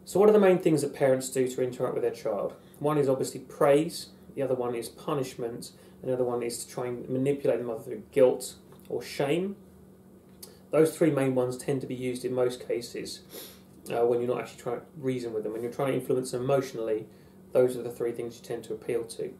So what are the main things that parents do to interact with their child? One is obviously praise, the other one is punishment, and the other one is to try and manipulate them either through guilt or shame. Those three main ones tend to be used in most cases when you're not actually trying to reason with them. When you're trying to influence them emotionally, those are the three things you tend to appeal to.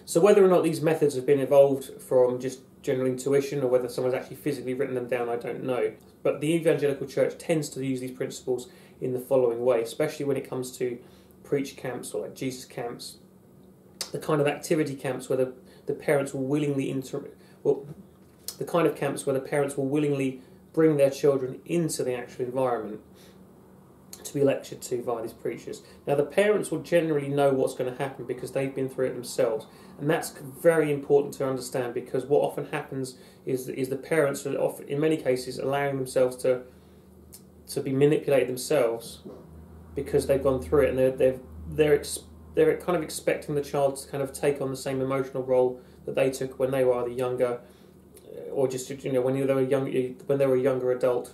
So whether or not these methods have been evolved from just general intuition or whether someone's actually physically written them down, I don't know. But the evangelical church tends to use these principles in the following way, especially when it comes to preach camps or like Jesus camps, the kind of activity camps where the parents will willingly the kind of camps where the parents will willingly bring their children into the actual environment to be lectured to via these preachers. Now the parents will generally know what's going to happen because they've been through it themselves, and that's very important to understand, because what often happens is the parents are often, in many cases, allowing themselves to be manipulated themselves because they've gone through it, and they're kind of expecting the child to kind of take on the same emotional role that they took when they were either younger, or just when they were a younger adult,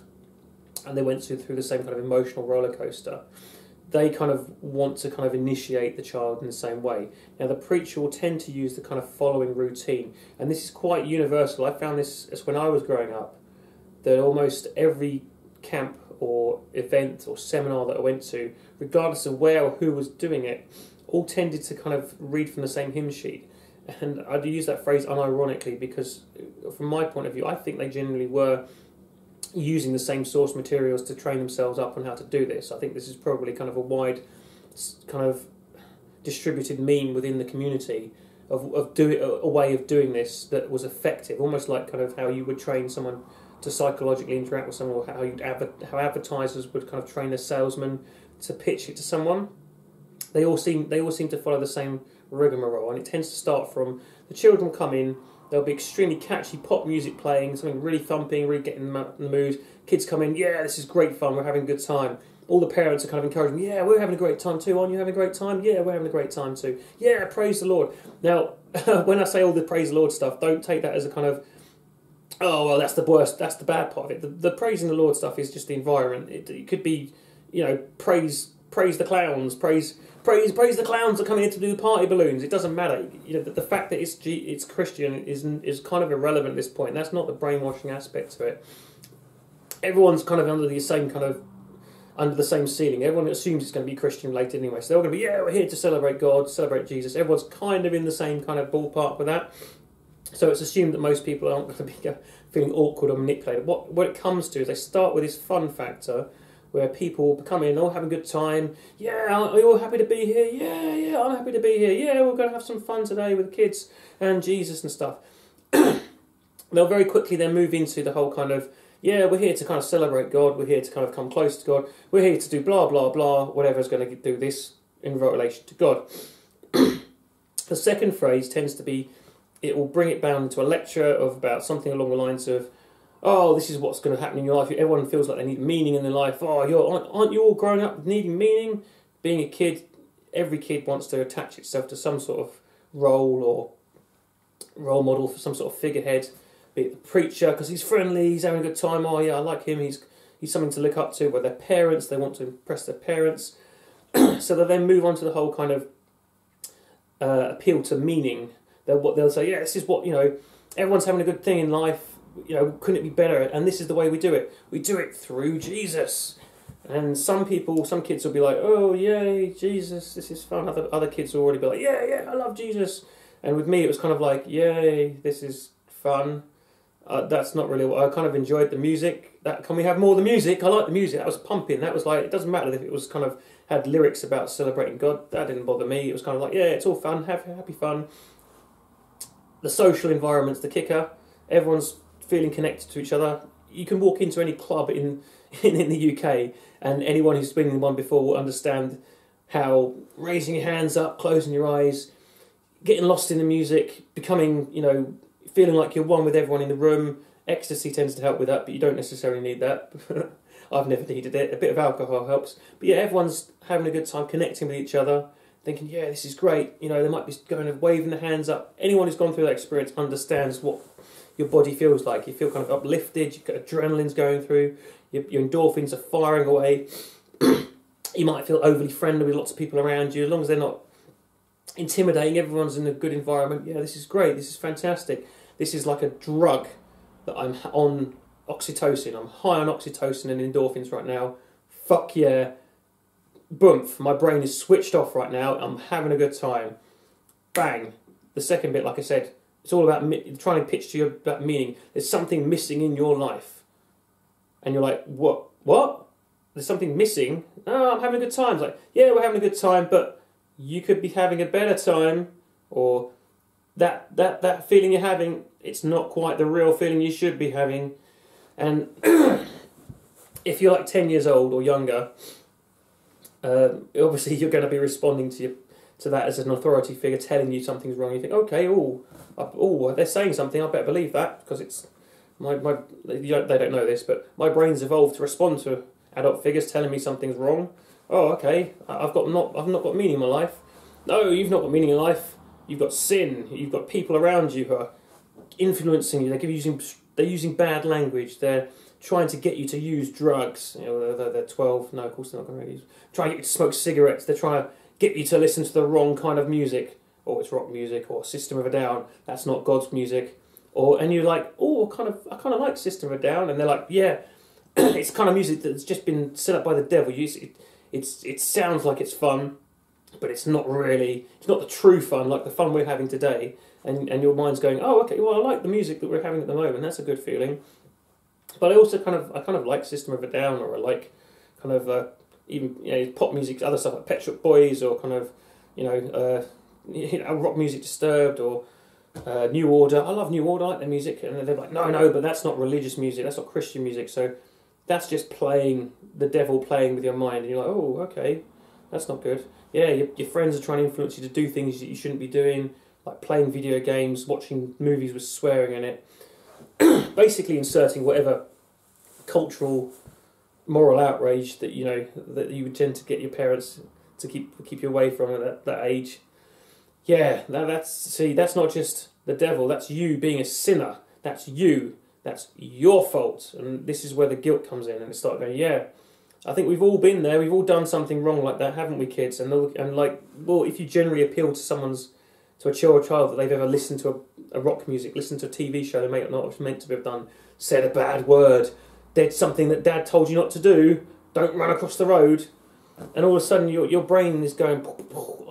and they went through the same kind of emotional roller coaster. They kind of want to kind of initiate the child in the same way. Now the preacher will tend to use the kind of following routine, and this is quite universal. I found this as when I was growing up, that almost every camp or event or seminar that I went to, regardless of where or who was doing it, all tended to kind of read from the same hymn sheet. And I do use that phrase unironically because from my point of view, I think they generally were using the same source materials to train themselves up on how to do this. I think this is probably kind of a wide kind of distributed meme within the community of doing a way of doing this that was effective, almost like kind of how you would train someone to psychologically interact with someone, or how advertisers would kind of train a salesman to pitch it to someone. They all seem to follow the same rigmarole, and it tends to start from the children come in. There'll be extremely catchy pop music playing, something really thumping, really getting them in the mood. Kids come in, yeah, this is great fun, we're having a good time. All the parents are kind of encouraging, yeah, we're having a great time too. Aren't you having a great time? Yeah, we're having a great time too. Yeah, praise the Lord. Now, when I say all the praise the Lord stuff, don't take that as a kind of, oh, well, that's the worst, that's the bad part of it. The praising the Lord stuff is just the environment. It could be, praise the clowns, praise the clowns that are coming in to do party balloons. It doesn't matter. The fact that it's Christian is kind of irrelevant at this point. That's not the brainwashing aspect to it. Everyone's kind of under the same ceiling. Everyone assumes it's going to be Christian related anyway. So they're all going to be, yeah, we're here to celebrate God, celebrate Jesus. Everyone's kind of in the same kind of ballpark with that. So it's assumed that most people aren't going to be feeling awkward or manipulated. What it comes to is they start with this fun factor, where people come in, all having a good time. Yeah, are you all happy to be here? Yeah, I'm happy to be here. Yeah, we're going to have some fun today with the kids and Jesus and stuff. They'll very quickly then move into the whole kind of, yeah, we're here to kind of celebrate God. We're here to kind of come close to God. We're here to do blah, blah, blah, whatever's going to do this in relation to God. The second phrase tends to be, it will bring it down to a lecture of about something along the lines of, oh, this is what's going to happen in your life. Everyone feels like they need meaning in their life. Oh, aren't you all growing up needing meaning? Being a kid, every kid wants to attach itself to some sort of role or role model for some sort of figurehead. Be it the preacher, because he's friendly, he's having a good time. Oh, yeah, I like him. He's something to look up to. With their parents, they want to impress their parents. So they then move on to the whole kind of appeal to meaning. They'll say, yeah, this is what, everyone's having a good thing in life. Couldn't it be better? And this is the way we do it. We do it through Jesus. And some kids will be like, oh, yay, Jesus, this is fun. Other kids will already be like, yeah, I love Jesus. And with me, it was kind of like, yay, this is fun. That's not really what I kind of enjoyed the music. Can we have more of the music? I like the music. That was pumping. That was like, it doesn't matter if it was kind of had lyrics about celebrating God. That didn't bother me. It was kind of like, yeah, it's all fun. Have happy fun. The social environment's the kicker. Everyone's feeling connected to each other. You can walk into any club in the UK, and anyone who's been in one before will understand how raising your hands up, closing your eyes, getting lost in the music, becoming, feeling like you're one with everyone in the room. Ecstasy tends to help with that, but you don't necessarily need that. I've never needed it. A bit of alcohol helps. But yeah, everyone's having a good time, connecting with each other, thinking, yeah, this is great. They might be going and waving their hands up. Anyone who's gone through that experience understands what your body feels like. You feel kind of uplifted, you've got adrenaline's going through, your endorphins are firing away. You might feel overly friendly with lots of people around you, as long as they're not intimidating. Everyone's in a good environment. Yeah, this is great. This is fantastic. This is like a drug that I'm on oxytocin. I'm high on oxytocin and endorphins right now. Fuck yeah. Boomf. My brain is switched off right now. I'm having a good time. Bang. The second bit, like I said, it's all about trying to pitch to you about meaning. There's something missing in your life. And you're like, what? What? There's something missing? Oh, I'm having a good time. It's like, yeah, we're having a good time, but you could be having a better time, or that feeling you're having, it's not quite the real feeling you should be having. And if you're like 10 years old or younger, obviously you're going to be responding to that as an authority figure telling you something's wrong. You think, okay, they're saying something, I better believe that, because it's they don't know this, but my brain's evolved to respond to adult figures telling me something's wrong. Oh, okay, I've not got meaning in my life. No, you've not got meaning in life. You've got sin. You've got people around you who are influencing you. They're using bad language. They're trying to get you to use drugs. You know, they're 12. No, of course they're not going to use. Trying to get you to smoke cigarettes. They're trying to get you to listen to the wrong kind of music. Or it's rock music, or System of a Down. That's not God's music. And you're like, oh, I kind of like System of a Down. And they're like, yeah, it's kind of music that's just been set up by the devil. It sounds like it's fun, but it's not really. It's not the true fun, like the fun we're having today. And your mind's going, oh, okay, well, I like the music that we're having at the moment. That's a good feeling. But I also kind of like System of a Down, or I like kind of even pop music, other stuff like Pet Shop Boys, or kind of rock music, Disturbed, or New Order. I love New Order. I like their music, and they're like, no, but that's not religious music. That's not Christian music. So that's just the devil playing with your mind, and you're like, oh, okay, that's not good. Yeah, your friends are trying to influence you to do things that you shouldn't be doing, like playing video games, watching movies with swearing in it, basically inserting whatever cultural, moral outrage that that you would tend to get your parents to keep you away from at that age. Yeah, that's not just the devil. That's you being a sinner. That's you. That's your fault. And this is where the guilt comes in, and it starts going, yeah, I think we've all been there. We've all done something wrong like that, haven't we, kids? And like, well, if you generally appeal to a child that they've ever listened to a rock music, listened to a TV show they may not have meant to have done, said a bad word, did something that Dad told you not to do, don't run across the road, and all of a sudden your brain is going,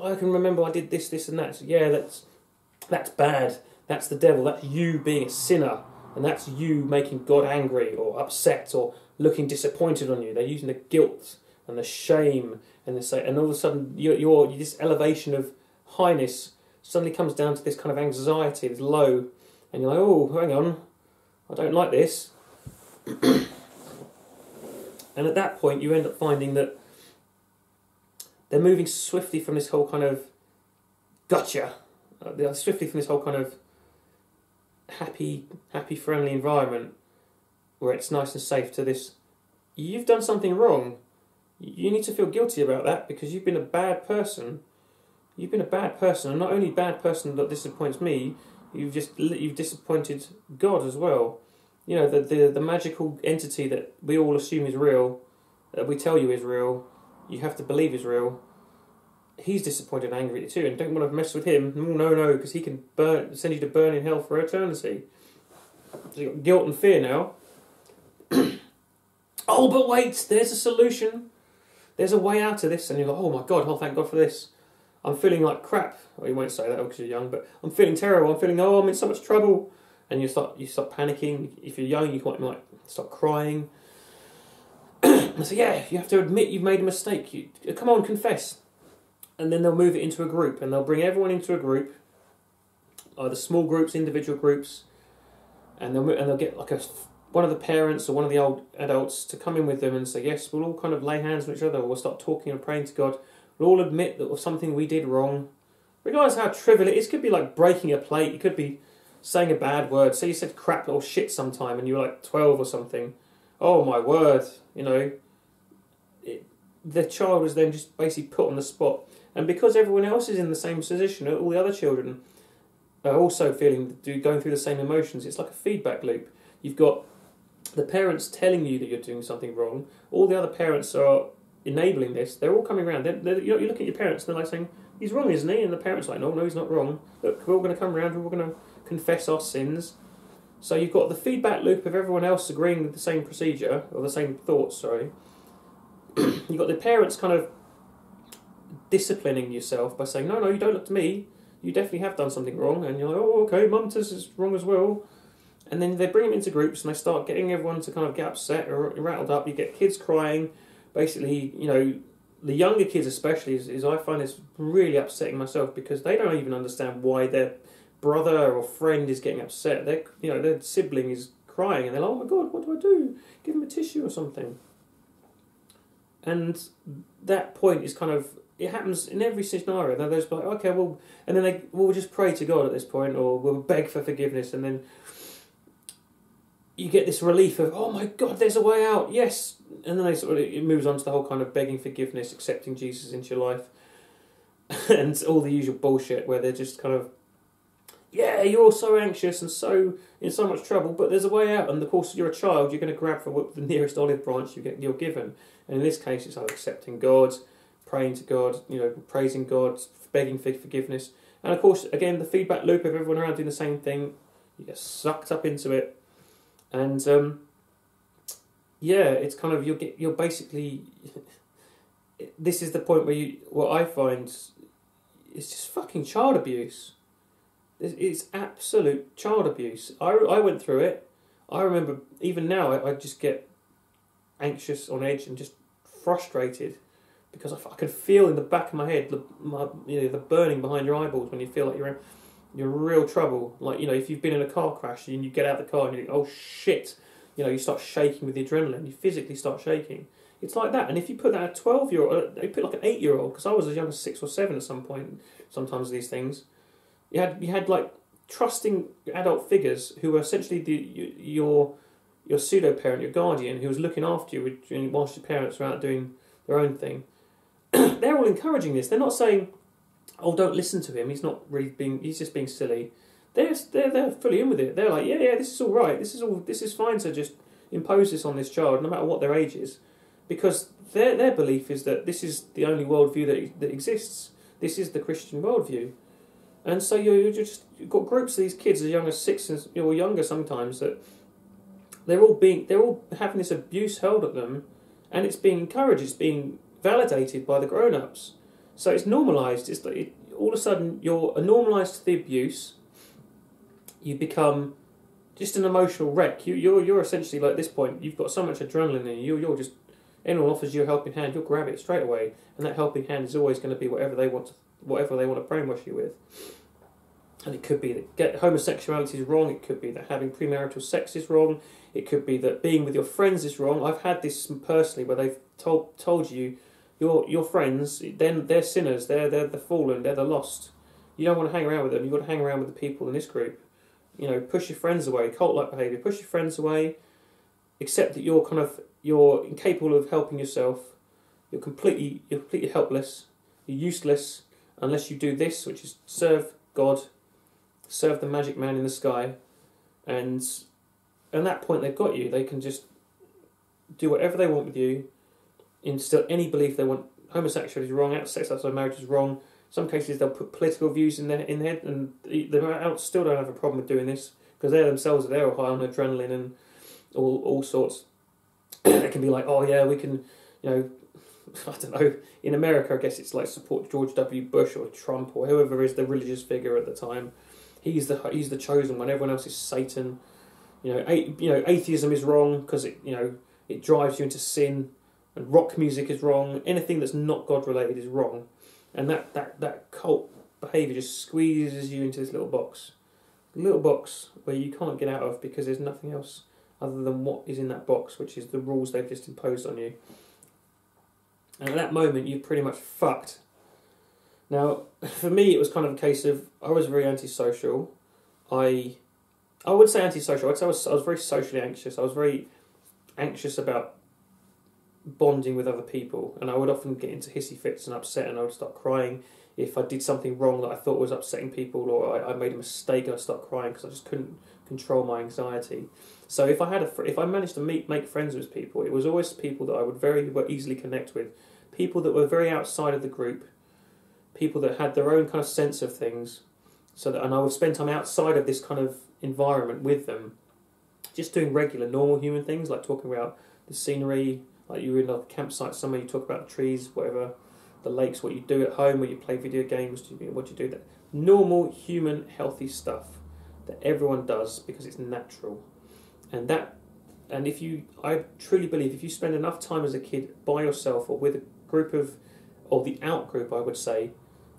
I can remember I did this, and that. So yeah, that's bad. That's the devil. That's you being a sinner, and that's you making God angry or upset or looking disappointed on you. They're using the guilt and the shame and all of a sudden your this elevation of highness suddenly comes down to this kind of anxiety, this low, and you're like, oh, hang on, I don't like this. And at that point, you end up finding that they're moving swiftly from this whole kind of gotcha, they're swiftly from this whole kind of happy, friendly environment where it's nice and safe to this, you've done something wrong. You need to feel guilty about that because you've been a bad person. You've been a bad person, and not only a bad person that disappoints me, you've disappointed God as well. You know, the magical entity that we all assume is real, that we tell you is real, you have to believe is real. He's disappointed and angry at you too, and don't want to mess with him. No, because he can send you to burn in hell for eternity. So you've got guilt and fear now. Oh, but wait, there's a solution. There's a way out of this, and you're like, oh my God, thank God for this. I'm feeling like crap. Well, you won't say that because you're young, but I'm feeling terrible. I'm feeling, I'm in so much trouble. And you start panicking. If you're young, you might start crying. And so yeah, you have to admit you've made a mistake. Come on, confess. And then they'll move it into a group, and they'll bring everyone into a group, either small groups, individual groups, and they'll get like one of the parents or one of the old adults to come in with them and say, yes, we'll all kind of lay hands on each other, or we'll start talking and praying to God. We'll all admit that was something we did wrong. Regardless how trivial it is, it could be like breaking a plate, it could be saying a bad word. Say you said crap or shit sometime and you were like 12 or something. Oh my word, the child was then just basically put on the spot. And because everyone else is in the same position, all the other children are also going through the same emotions, it's like a feedback loop. You've got the parents telling you that you're doing something wrong. All the other parents are enabling this, they're all coming around. You look at your parents, and they're like saying, he's wrong, isn't he? And the parents are like, no, he's not wrong. Look, we're all going to come around, we're all going to confess our sins. So you've got the feedback loop of everyone else agreeing with the same procedure, or the same thoughts, sorry. You've got the parents kind of disciplining yourself by saying, no, you don't look to me, you definitely have done something wrong. And you're like, oh, okay, mum says it's wrong as well. And then they bring them into groups and they start getting everyone to kind of get upset or rattled up. You get kids crying. Basically, the younger kids especially, is I find it's really upsetting myself, because they don't even understand why their brother or friend is getting upset. Their sibling is crying and they're like, oh my God, what do I do? Give them a tissue or something. And that point is kind of, it happens in every scenario. Now there's like, okay, well, and then we'll just pray to God at this point, or we'll beg for forgiveness, and then you get this relief of, oh my God, there's a way out, yes. And then it moves on to the whole kind of begging forgiveness, accepting Jesus into your life, and all the usual bullshit where they're just kind of, yeah, you're all so anxious and so in so much trouble, but there's a way out. And of course, you're a child, you're going to grab for the nearest olive branch you're given. And in this case, it's like accepting God, praying to God, praising God, begging for forgiveness. And of course, again, the feedback loop of everyone around doing the same thing, you get sucked up into it. And it's kind of, you're basically, this is the point where what I find is just fucking child abuse. It's absolute child abuse. I went through it. I remember even now I just get anxious, on edge, and just frustrated, because I can feel in the back of my head the burning behind your eyeballs when you feel like you're in real trouble. Like, if you've been in a car crash and you get out of the car and you think, oh shit, you start shaking with the adrenaline. You physically start shaking. It's like that. And if you put that at a 12-year-old, you put like an 8-year-old, because I was as young as 6 or 7 at some point. Sometimes these things. You had like trusting adult figures who were essentially your pseudo parent, your guardian, who was looking after you whilst your parents were out doing their own thing. They're all encouraging this. They're not saying, "Oh, don't listen to him. He's not really he's just being silly." They're fully in with it. They're like, "Yeah, this is all right. This is fine to just impose this on this child, no matter what their age is," because their belief is that this is the only worldview that exists. This is the Christian worldview. And so you've got groups of these kids as young as 6 or younger sometimes, that they're all having this abuse hurled at them, and it's being encouraged, it's being validated by the grown-ups. So it's normalised. All of a sudden you're normalised to the abuse. You become just an emotional wreck. You're essentially, like, at this point, you've got so much adrenaline in you. You're just, anyone offers you a helping hand, you'll grab it straight away, and that helping hand is always going to be whatever they want to brainwash you with. And it could be that homosexuality is wrong, it could be that having premarital sex is wrong, it could be that being with your friends is wrong. I've had this personally where they've told you, your friends, then they're sinners, they're the fallen, they're the lost. You don't want to hang around with them, you've got to hang around with the people in this group. Push your friends away, cult-like behaviour, push your friends away, accept that you're incapable of helping yourself, you're completely helpless, you're useless, unless you do this, which is serve God, serve the magic man in the sky, and at that point they've got you. They can just do whatever they want with you, instill any belief they want. Homosexuality is wrong, sex outside marriage is wrong. In some cases they'll put political views in their head, and they still don't have a problem with doing this, because they're all high on adrenaline and all sorts. It can be like, oh yeah, we can, I don't know, in America I guess it's like support George W. Bush or Trump or whoever is the religious figure at the time. He's the chosen one, everyone else is Satan. Atheism is wrong because it drives you into sin, and rock music is wrong. Anything that's not God related is wrong. And that cult behaviour just squeezes you into this little box where you can't get out of, because there's nothing else other than what is in that box, which is the rules they've just imposed on you. And at that moment, you're pretty much fucked. Now, for me, it was kind of a case of, I was very antisocial. I would say antisocial. I'd say I was very socially anxious. I was very anxious about bonding with other people, and I would often get into hissy fits and upset, and I would start crying if I did something wrong that I thought was upsetting people, or I made a mistake and I start crying because I just couldn't control my anxiety. So if I managed to make friends with people, it was always people that I would very easily connect with, people that were very outside of the group, people that had their own kind of sense of things, and I would spend time outside of this kind of environment with them, just doing regular, normal human things, like talking about the scenery, like you were in a campsite somewhere, you talk about the trees, whatever, the lakes, what you do at home, where you play video games, what you do there. Normal, human, healthy stuff that everyone does because it's natural. And if you, I truly believe, if you spend enough time as a kid by yourself or with a group of, or the out group, I would say,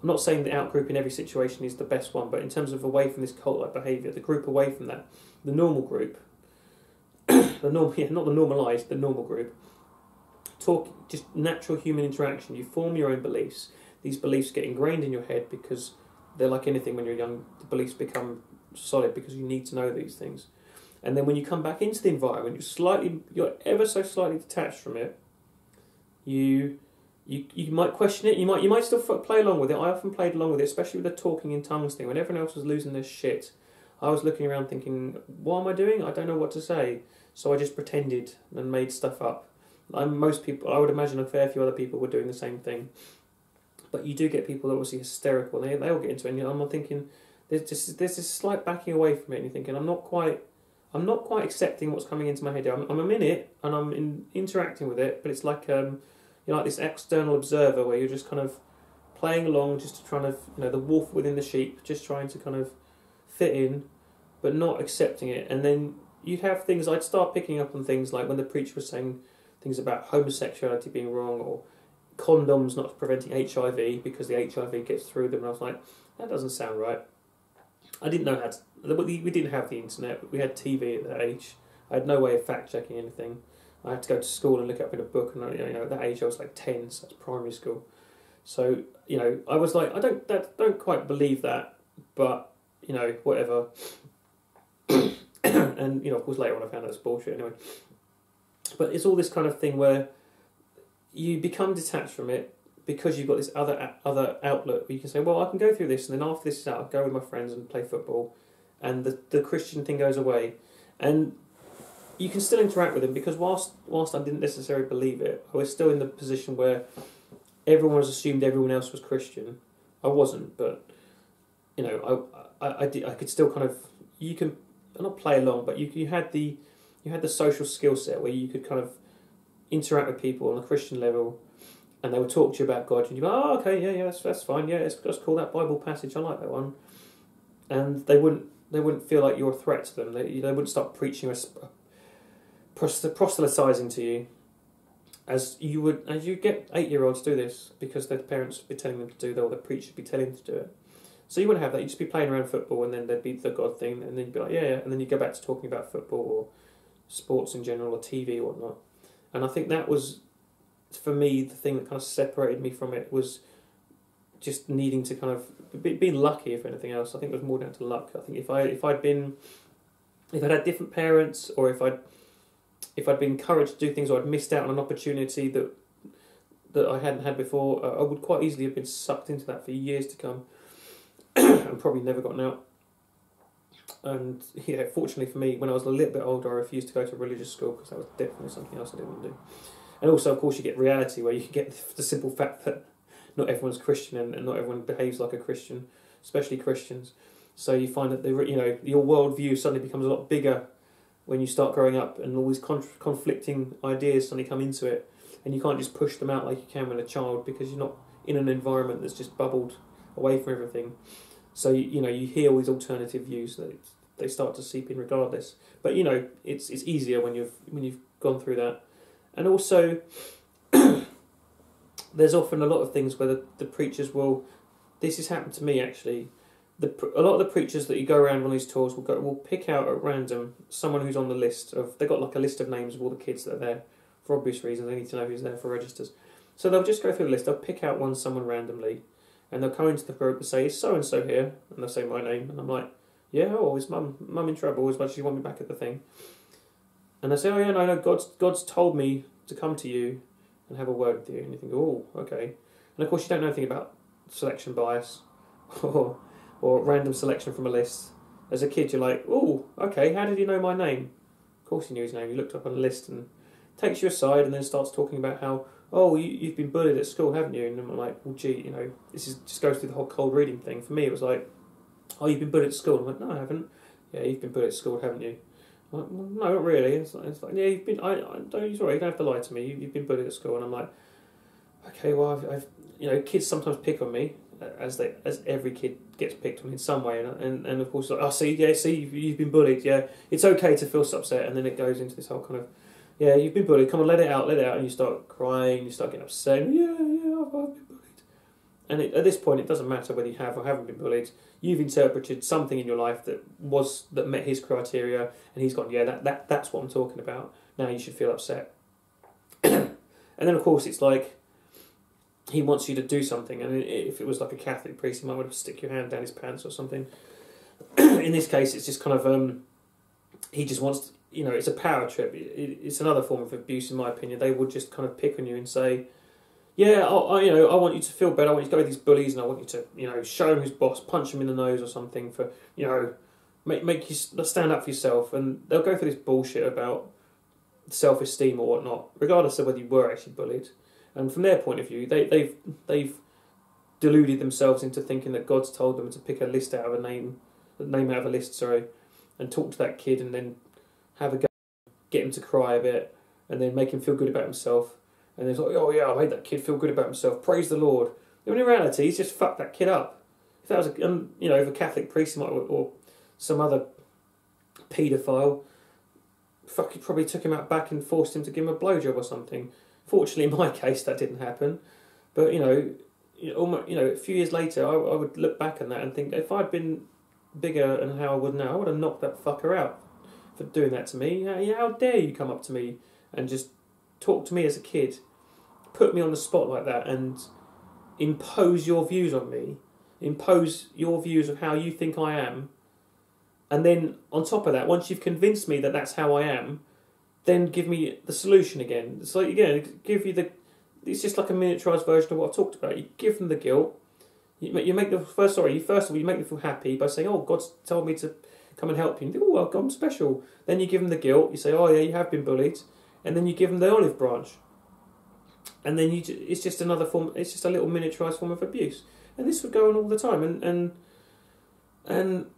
I'm not saying the out group in every situation is the best one, but in terms of away from this cult-like behaviour, the group away from that, the normal group, not the normalised, the normal group, talk, just natural human interaction, you form your own beliefs. These beliefs get ingrained in your head because they're like anything when you're young, the beliefs become solid because you need to know these things. And then when you come back into the environment, you're ever so slightly detached from it, you might question it, you might still play along with it. I often played along with it, especially with the talking in tongues thing. When everyone else was losing their shit, I was looking around thinking, what am I doing? I don't know what to say. So I just pretended and made stuff up. Most people, I would imagine a fair few other people were doing the same thing. But you do get people that are obviously hysterical, and they all get into it, and I'm thinking, there's this slight backing away from it, and you're thinking, I'm not quite accepting what's coming into my head. I'm in it, and I'm interacting with it, but it's like you're like this external observer where you're just kind of playing along, just trying to, the wolf within the sheep, just trying to kind of fit in, but not accepting it. And then you'd have things, I'd start picking up on things like when the preacher was saying things about homosexuality being wrong, or condoms not preventing HIV because the HIV gets through them, and I was like, that doesn't sound right. I didn't know how to, we didn't have the internet, but we had TV at that age. I had no way of fact-checking anything. I had to go to school and look it up in a book, and at that age I was like 10, so that's primary school. So, I was like, I don't quite believe that, but, whatever. And, of course later on I found out it's bullshit anyway. But it's all this kind of thing where you become detached from it because you've got this other outlet where you can say, well, I can go through this, and then after this is out, I'll go with my friends and play football, and the Christian thing goes away. And you can still interact with them, because whilst I didn't necessarily believe it, I was still in the position where everyone was assumed everyone else was Christian. I wasn't, but I could still kind of, you can not play along, but you had the social skill set where you could kind of interact with people on a Christian level, and they would talk to you about God, and you go, oh, okay, yeah, that's fine, yeah, let's call that Bible passage, I like that one. And they wouldn't feel like you're a threat to them. They wouldn't start preaching, proselytizing to you, as you get 8-year-olds do this because their parents would be telling them to do that, or the preacher would be telling them to do it. So you wouldn't have that. You'd just be playing around football, and then there'd be the God thing, and then you'd be like, yeah, and then you go back to talking about football or sports in general or TV or whatnot. And I think that was, for me, the thing that kind of separated me from it was just needing to kind of being lucky, if anything else. I think it was more down to luck. I think if I'd had different parents, or if I'd been encouraged to do things, or I'd missed out on an opportunity that I hadn't had before, I would quite easily have been sucked into that for years to come, and probably never gotten out. And fortunately for me, when I was a little bit older, I refused to go to religious school because that was definitely something else I didn't want to do. And also, of course, you get reality where you get the simple fact that not everyone's Christian, and not everyone behaves like a Christian, especially Christians. So you find that your worldview suddenly becomes a lot bigger when you start growing up, and all these conflicting ideas suddenly come into it, and you can't just push them out like you can when a child, because you're not in an environment that's just bubbled away from everything. So you hear all these alternative views that they start to seep in regardless. But it's easier when you've gone through that. And also, there's often a lot of things where the preachers will. This has happened to me actually. A lot of the preachers that you go around on these tours will pick out at random someone who's on the list of. They've got like a list of names of all the kids that are there for obvious reasons. They need to know who's there for registers. So they'll just go through the list. They'll pick out someone randomly, and they'll come into the group and say, "Is so and so here?" And they'll say my name, and I'm like, "Yeah, oh, is mum in trouble? As much as you want me back at the thing?" And they say, "Oh yeah, no, God's told me to come to you and have a word with you." And you think, "Oh, okay." And of course, you don't know anything about selection bias or random selection from a list. As a kid, you're like, "Oh, okay. How did you know my name?" Of course, he knew his name. He looked up on a list and takes you aside, and then starts talking about how oh, you've been bullied at school, haven't you? And I'm like, well, gee, you know, just goes through the whole cold reading thing. For me, it was like, oh, you've been bullied at school. I'm like, no, I haven't. Yeah, you've been bullied at school, haven't you? I'm like, well, no, not really. It's like yeah, you've been. I don't. Sorry, you don't have to lie to me. You've been bullied at school, and I'm like, okay, well, I've you know, kids sometimes pick on me, as every kid gets picked on in some way, and of course, like, oh, see, you've been bullied. Yeah, it's okay to feel so upset, and then it goes into this whole kind of, yeah, you've been bullied. Come on, let it out, and you start crying, you start getting upset. Yeah, I've been bullied. And at this point, it doesn't matter whether you have or haven't been bullied. You've interpreted something in your life that met his criteria, and he's gone, yeah, that's what I'm talking about. Now you should feel upset. And then, of course, it's like he wants you to do something, and if it was like a Catholic priest, he might want to stick your hand down his pants or something. In this case, it's just kind of he just wants, you know, it's a power trip. It's another form of abuse, in my opinion. They would just kind of pick on you and say, yeah, I want you to feel better. I want you to go with these bullies, and I want you to, you know, show him who's boss, punch him in the nose or something for, you know, make you stand up for yourself. And they'll go through this bullshit about self-esteem or whatnot, regardless of whether you were actually bullied. And from their point of view, they've deluded themselves into thinking that God's told them to pick a list out of a name out of a list, sorry, and talk to that kid, and then have a go, get him to cry a bit, and then make him feel good about himself. And they're like, oh yeah, I made that kid feel good about himself. Praise the Lord. When in reality, he's just fucked that kid up. If that was if a Catholic priest or some other paedophile, he probably took him out back and forced him to give him a blowjob or something. Fortunately, in my case, that didn't happen. But a few years later, I would look back on that and think, if I'd been bigger and how I would now, I would have knocked that fucker out for doing that to me. How dare you come up to me and just talk to me as a kid, put me on the spot like that, and impose your views on me, impose your views of how you think I am, and then on top of that, once you've convinced me that that's how I am, then give me the solution again. So again, it's just like a miniaturized version of what I talked about. You give them the guilt. You make them first of all, you make them feel happy by saying, "Oh, God's told me to come and help you." And you think, "Oh, well, I'm special." Then you give them the guilt. You say, "Oh, yeah, you have been bullied," and then you give them the olive branch. And then it's just another form. It's just a little miniaturized form of abuse. And this would go on all the time. And and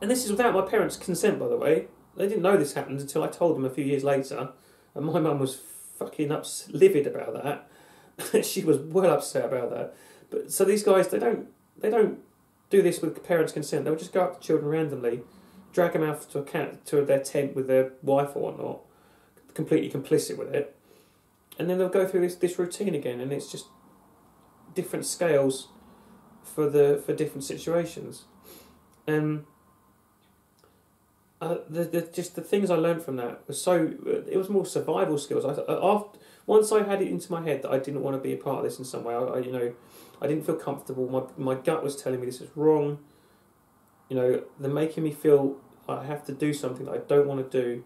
this is without my parents' consent, by the way. They didn't know this happened until I told them a few years later, and my mum was fucking livid about that. She was well upset about that. But so these guys, they don't do this with parents' consent. They'll just go up to children randomly, drag them out to their tent with their wife or whatnot, completely complicit with it, and then they'll go through this routine again, and it's just different scales for different situations. The things I learned from that was it was more survival skills. Once I had it into my head that I didn't want to be a part of this in some way, I didn't feel comfortable. My gut was telling me this is wrong. They're making me feel I have to do something that I don't want to do.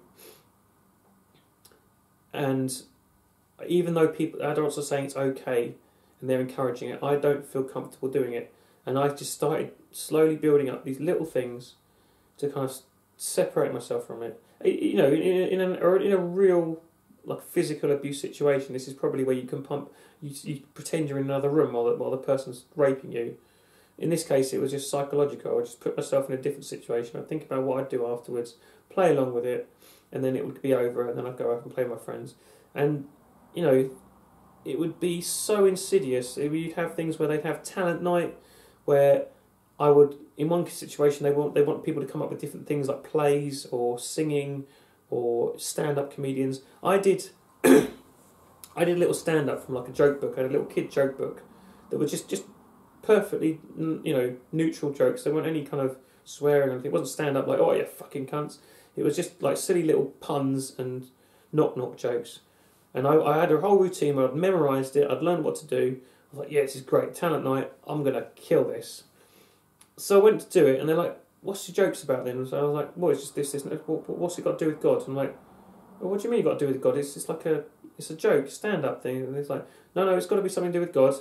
And even though adults are saying it's okay and they're encouraging it, I don't feel comfortable doing it. And I just started slowly building up these little things to kind of separate myself from it. In a real physical abuse situation, this is probably where you can you pretend you're in another room while the person's raping you. In this case, it was just psychological. I just put myself in a different situation. I'd think about what I'd do afterwards, play along with it, and then it would be over, and then I'd go out and play with my friends. And, it would be so insidious. You'd have things where they'd have talent night, where I would, in one situation, they want people to come up with different things like plays or singing or stand-up comedians. I did a little stand-up from a joke book. I had a little kid joke book that was just perfectly, neutral jokes. There weren't any kind of swearing or anything. It wasn't stand-up like, "Oh, you fucking cunts." It was just silly little puns and knock-knock jokes. And I had a whole routine where I'd memorised it, I'd learned what to do. I was like, yeah, this is great, talent night, I'm going to kill this. So I went to do it, and they're like, "What's your jokes about then?" And so I was like, "Well, it's just this, what's it got to do with God?" And I'm like, "Well, what do you mean you got to do with God? It's a joke, stand-up thing." And it's like, no, it's got to be something to do with God.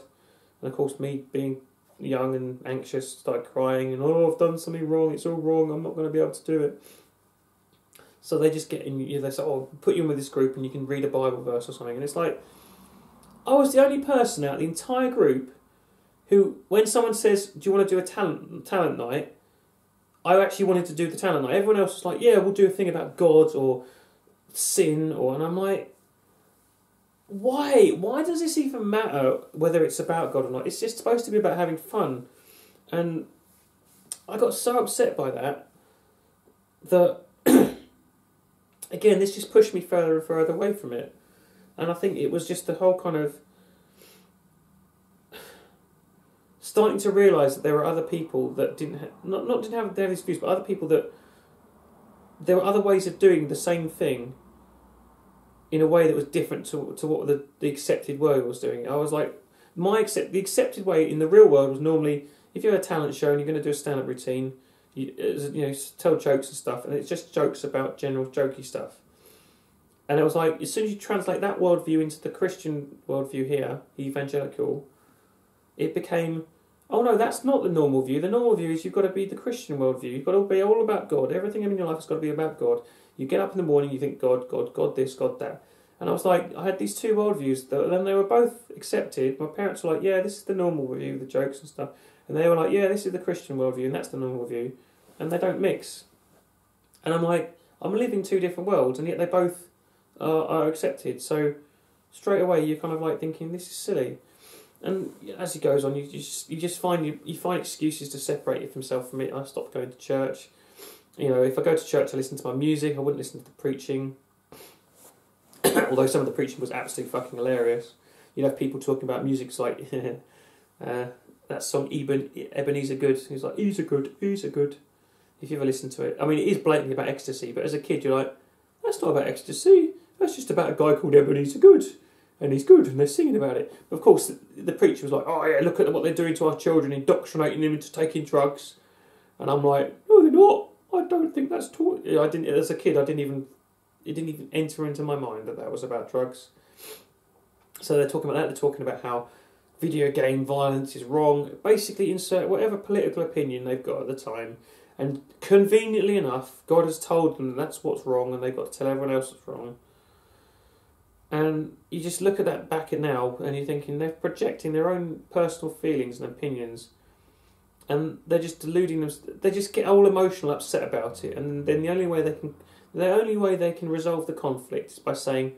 And of course, me being young and anxious, started crying, and, "Oh, I've done something wrong, it's all wrong, I'm not going to be able to do it." So they just get in, they say, oh, put you in with this group and you can read a Bible verse or something. And it's like, I was the only person out of the entire group who, when someone says, do you want to do a talent night, I actually wanted to do the talent night. Everyone else was like, yeah, we'll do a thing about God or sin, and I'm like, why? Why does this even matter whether it's about God or not? It's just supposed to be about having fun. And I got so upset by that, again, this just pushed me further and further away from it. And I think it was just the whole kind of starting to realise that there were other people that didn't have these views, but other people that there were other ways of doing the same thing in a way that was different to what the accepted way was doing. I was like, the accepted way in the real world was normally, if you have a talent show and you're going to do a stand-up routine, you tell jokes and stuff, and it's just jokes about general jokey stuff. And it was like, as soon as you translate that worldview into the Christian worldview here, evangelical, it became, oh no, that's not the normal view. The normal view is you've got to be the Christian worldview. You've got to be all about God. Everything in your life has got to be about God. You get up in the morning, you think God, God, God this, God that. And I was like, I had these two worldviews, and they were both accepted. My parents were like, yeah, this is the normal view, the jokes and stuff. And they were like, yeah, this is the Christian worldview, and that's the normal view. And they don't mix. And I'm like, I'm living two different worlds, and yet they both are accepted. So straight away, you're kind of like thinking, this is silly. And as it goes on, you just find excuses to separate yourself from it. I stopped going to church. If I go to church, I listen to my music. I wouldn't listen to the preaching. Although some of the preaching was absolutely fucking hilarious. You'd have people talking about music. It's like that song Ebenezer Good. He's like, he's a good. If you ever listen to it, I mean, it is blatantly about ecstasy. But as a kid, you're like, that's not about ecstasy. That's just about a guy called Ebenezer Good, and he's good, and they're singing about it. But of course, the preacher was like, oh yeah, look at what they're doing to our children, indoctrinating them into taking drugs. And I'm like, no, they're not. I don't think that's taught. I didn't. As a kid, it didn't even enter into my mind that was about drugs. So they're talking about that. They're talking about how video game violence is wrong. Basically, insert whatever political opinion they've got at the time. And conveniently enough, God has told them that's what's wrong, and they've got to tell everyone else what's wrong. And you just look at that back at now, and you're thinking they're projecting their own personal feelings and opinions, and they're just deluding them. They just get all emotional, upset about it, and then the only way they can resolve the conflict is by saying,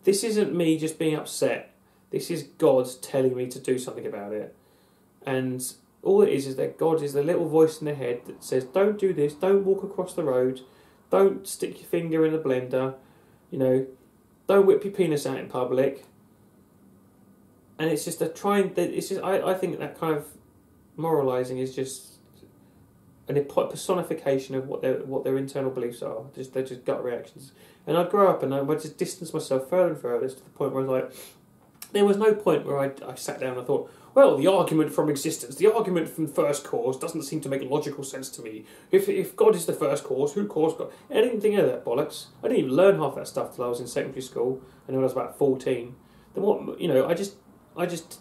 "This isn't me just being upset. This is God telling me to do something about it." And all it is that God is the little voice in their head that says, "Don't do this. Don't walk across the road. Don't stick your finger in the blender. Don't whip your penis out in public." And it's just I think that kind of moralising is just a personification of what their internal beliefs are. They're just gut reactions. And I'd grow up and I would just distance myself further and further to the point where I was like, there was no point where I sat down and I thought, well, the argument from existence, the argument from first cause doesn't seem to make logical sense to me. If God is the first cause, who caused God? I didn't think of that bollocks. I didn't even learn half that stuff till I was in secondary school, and when I was about 14. Then I just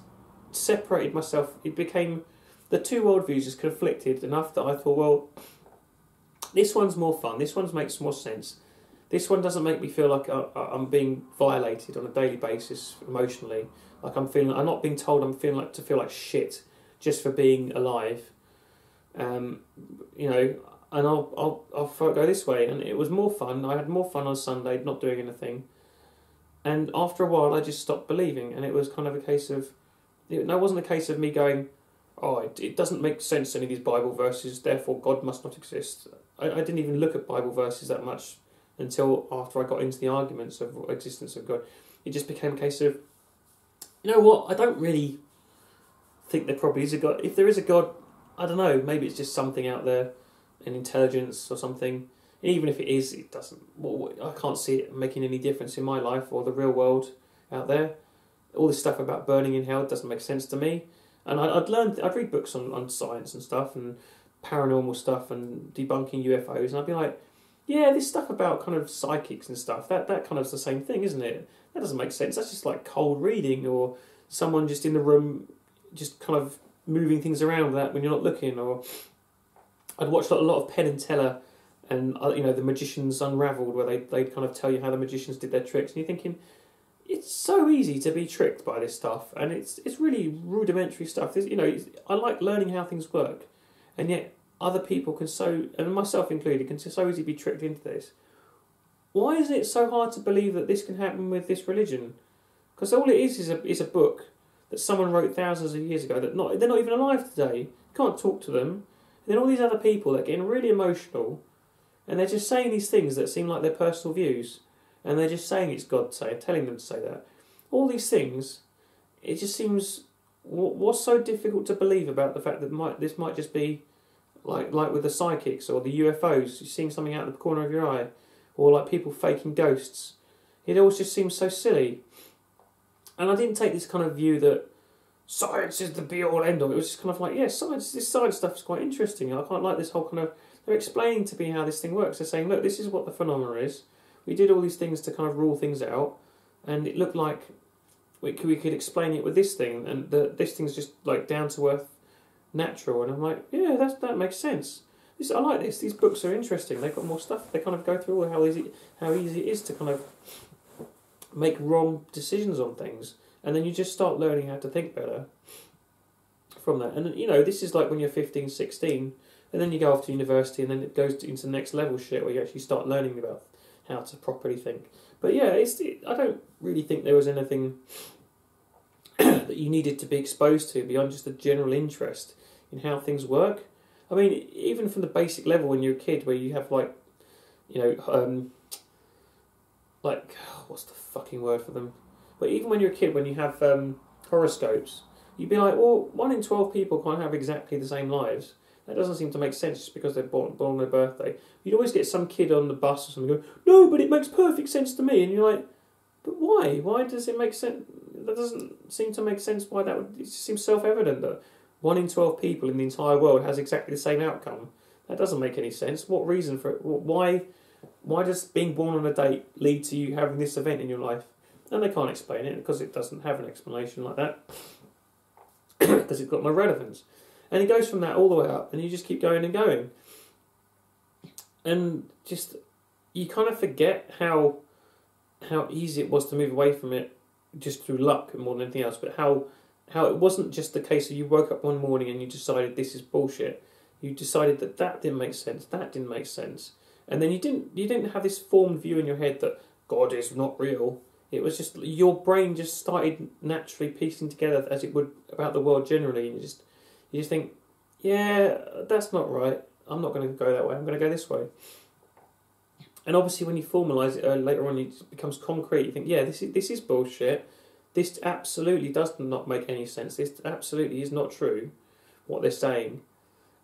separated myself. It became, the two worldviews just conflicted enough that I thought, well, this one's more fun. This one makes more sense. This one doesn't make me feel like I'm being violated on a daily basis emotionally. Like I'm not being told I'm feel like shit just for being alive. And I'll go this way. And it was more fun. I had more fun on Sunday, not doing anything. And after a while, I just stopped believing. And it was kind of a case of, it wasn't a case of me going, oh, it doesn't make sense, any of these Bible verses, therefore God must not exist. I didn't even look at Bible verses that much until after I got into the arguments of existence of God. It just became a case of, you know what, I don't really think there probably is a God. If there is a God, I don't know, maybe it's just something out there, an intelligence or something. Even if it is, it doesn't, I can't see it making any difference in my life or the real world out there. All this stuff about burning in hell doesn't make sense to me. And I'd read books on science and stuff and paranormal stuff and debunking UFOs, and I'd be like, yeah, this stuff about kind of psychics and stuff, that kind of the same thing, isn't it? That doesn't make sense. That's just like cold reading, or someone just in the room just kind of moving things around that when you're not looking. Or I'd watched a lot of Penn and Teller and the Magicians Unraveled, where they kind of tell you how the magicians did their tricks, and you're thinking, it's so easy to be tricked by this stuff, and it's really rudimentary stuff. I like learning how things work, and yet other people and myself included, can so easily be tricked into this. Why is it so hard to believe that this can happen with this religion? Because all it is a book that someone wrote thousands of years ago. They're not even alive today. You can't talk to them. And then all these other people that are getting really emotional, and they're just saying these things that seem like their personal views, and they're just saying it's God telling them to say that. All these things, it just seems, what's so difficult to believe about the fact that this might just be like with the psychics or the UFOs, you're seeing something out of the corner of your eye, or like people faking ghosts. It always just seems so silly. And I didn't take this kind of view that science is the be-all, end-all. It was just kind of like, yeah, this science stuff is quite interesting. I quite like this whole kind of, they're explaining to me how this thing works. They're saying, look, this is what the phenomena is. We did all these things to kind of rule things out, and it looked like we could explain it with this thing, and this thing's just like down-to-earth, natural. And I'm like, yeah, that makes sense. I like this. These books are interesting. They've got more stuff. They kind of go through how easy it is to kind of make wrong decisions on things, and then you just start learning how to think better from that. And this is like when you're 15, 16, and then you go off to university, and then it goes into the next level shit where you actually start learning about how to properly think. But yeah, I don't really think there was anything that you needed to be exposed to beyond just a general interest in how things work. I mean, even from the basic level when you're a kid, where you have like what's the fucking word for them? But even when you're a kid, when you have horoscopes, you'd be like, well, 1 in 12 people can't have exactly the same lives. That doesn't seem to make sense just because they're born on their birthday. You'd always get some kid on the bus or something go, no, but it makes perfect sense to me. And you're like, but why? Why does it make sense? That doesn't seem to make sense. Why that would? It just seems self-evident that 1 in 12 people in the entire world has exactly the same outcome. That doesn't make any sense. What reason for it? Why does being born on a date lead to you having this event in your life? And they can't explain it because it doesn't have an explanation like that. Because it's got no relevance. And it goes from that all the way up, and you just keep going and going. And just, you kind of forget how easy it was to move away from it just through luck more than anything else, but how it wasn't just the case of you woke up one morning and you decided this is bullshit. You decided that didn't make sense, that didn't make sense. And then you didn't have this formed view in your head that God is not real. It was just, your brain just started naturally piecing together as it would about the world generally, and you just think, yeah, that's not right. I'm not going to go that way. I'm going to go this way. And obviously, when you formalise it later on, it becomes concrete. You think, yeah, this is bullshit. This absolutely does not make any sense. This absolutely is not true, what they're saying.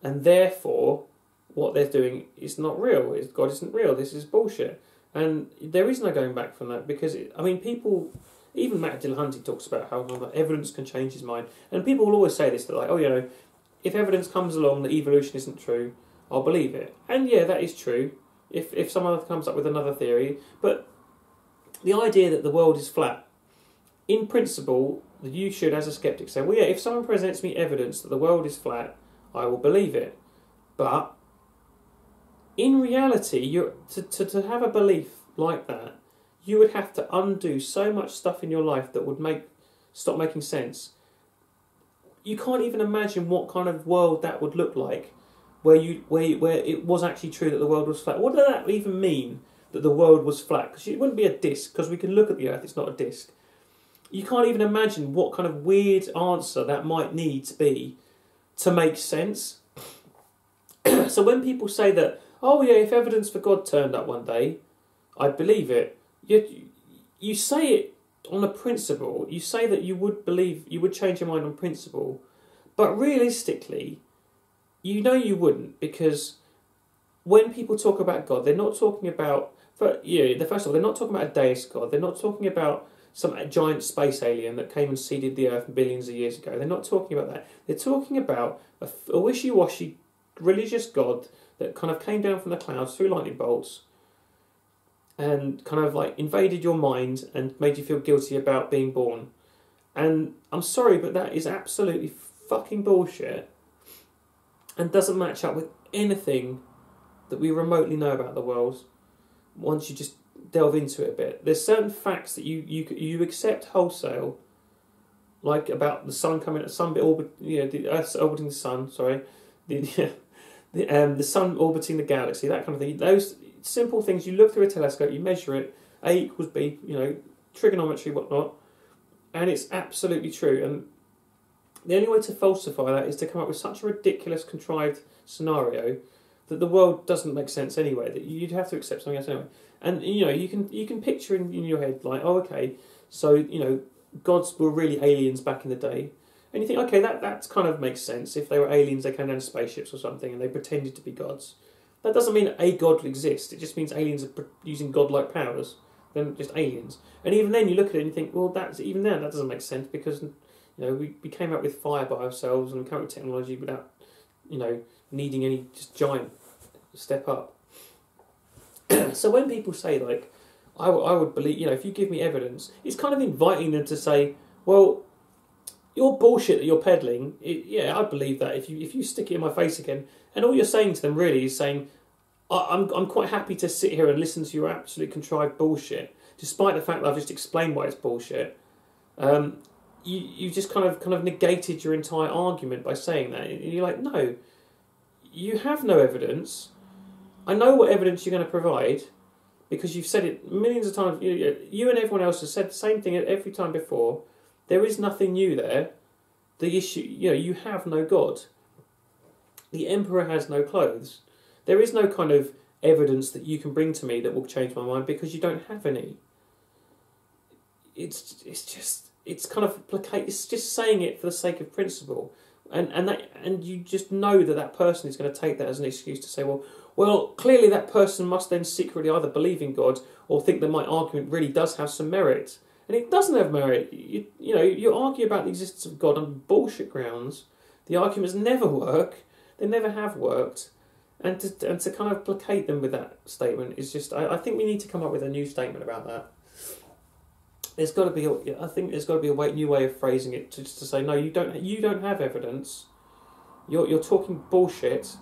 And therefore, what they're doing is not real. God isn't real. This is bullshit. And there is no going back from that, because, people, even Matt Dillahunty talks about how evidence can change his mind. And people will always say this, that like, if evidence comes along that evolution isn't true, I'll believe it. And yeah, that is true. If someone comes up with another theory. But the idea that the world is flat, in principle, you should, as a skeptic, say, well, yeah, if someone presents me evidence that the world is flat, I will believe it. But in reality, to have a belief like that, you would have to undo so much stuff in your life that would stop making sense. You can't even imagine what kind of world that would look like, where it was actually true that the world was flat. What does that even mean, that the world was flat? Because it wouldn't be a disc, because we can look at the Earth, it's not a disc. You can't even imagine what kind of weird answer that might need to be to make sense. So when people say that, oh yeah, if evidence for God turned up one day, I'd believe it. You say it on a principle. You say that you would change your mind on principle, but realistically, you wouldn't, because when people talk about God, they're not talking about, first of all, they're not talking about a deist God. They're not talking about some giant space alien that came and seeded the Earth billions of years ago. They're not talking about that. They're talking about a wishy-washy religious God that kind of came down from the clouds through lightning bolts and kind of like invaded your mind and made you feel guilty about being born. And I'm sorry, but that is absolutely fucking bullshit and doesn't match up with anything that we remotely know about the world, once you just delve into it a bit. There's certain facts that you accept wholesale, like about the sun coming, the Earth orbiting the sun. Sorry, the sun orbiting the galaxy, that kind of thing. Those simple things, you look through a telescope, you measure it, A equals B, trigonometry, whatnot, and it's absolutely true. And the only way to falsify that is to come up with such a ridiculous, contrived scenario that the world doesn't make sense anyway, that you'd have to accept something else anyway. And you can picture in your head like, oh, okay, so gods were really aliens back in the day, and you think, okay, that kind of makes sense. If they were aliens, they came down in spaceships or something, and they pretended to be gods. That doesn't mean a god exists. It just means aliens are using godlike powers. They're just aliens. And even then, you look at it and you think, well, that doesn't make sense, because we came up with fire by ourselves, and we came up with technology without needing any just giant step up. So when people say, like, I would believe, if you give me evidence, it's kind of inviting them to say, well, your bullshit that you're peddling, I believe that. If you stick it in my face again, and all you're saying to them really is saying, I'm quite happy to sit here and listen to your absolute contrived bullshit, despite the fact that I've just explained why it's bullshit. You just kind of negated your entire argument by saying that. And you're like, no, you have no evidence. I know what evidence you're going to provide, because you've said it millions of times. You and everyone else has said the same thing every time before. There is nothing new there. The issue, you have no God. The emperor has no clothes. There is no kind of evidence that you can bring to me that will change my mind, because you don't have any. It's kind of it's just saying it for the sake of principle, and you just know that person is going to take that as an excuse to say, well, clearly that person must then secretly either believe in God or think that my argument really does have some merit. And it doesn't have merit. You argue about the existence of God on bullshit grounds. The arguments never work. They never have worked. And to kind of placate them with that statement is just... I think we need to come up with a new statement about that. There's got to be... I think there's got to be a new way of phrasing it, just to say, no, you don't have evidence. You're talking bullshit.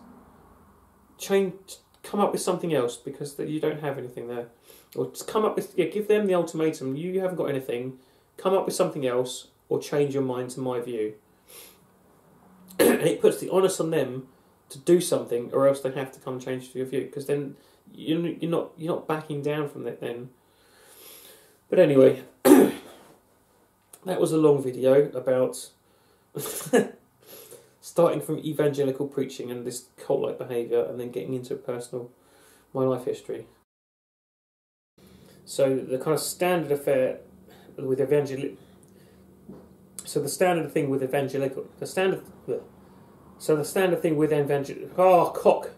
Come up with something else, because you don't have anything there. Or just come up with, give them the ultimatum. You haven't got anything. Come up with something else, or change your mind to my view. And it puts the onus on them to do something, or else they have to come change your view. Because then you're not backing down from that then. But anyway, that was a long video about starting from evangelical preaching and this cult-like behaviour, and then getting into my life history. So the kind of standard affair with the standard thing with evangelical... The standard thing with evangelical... Oh, cock!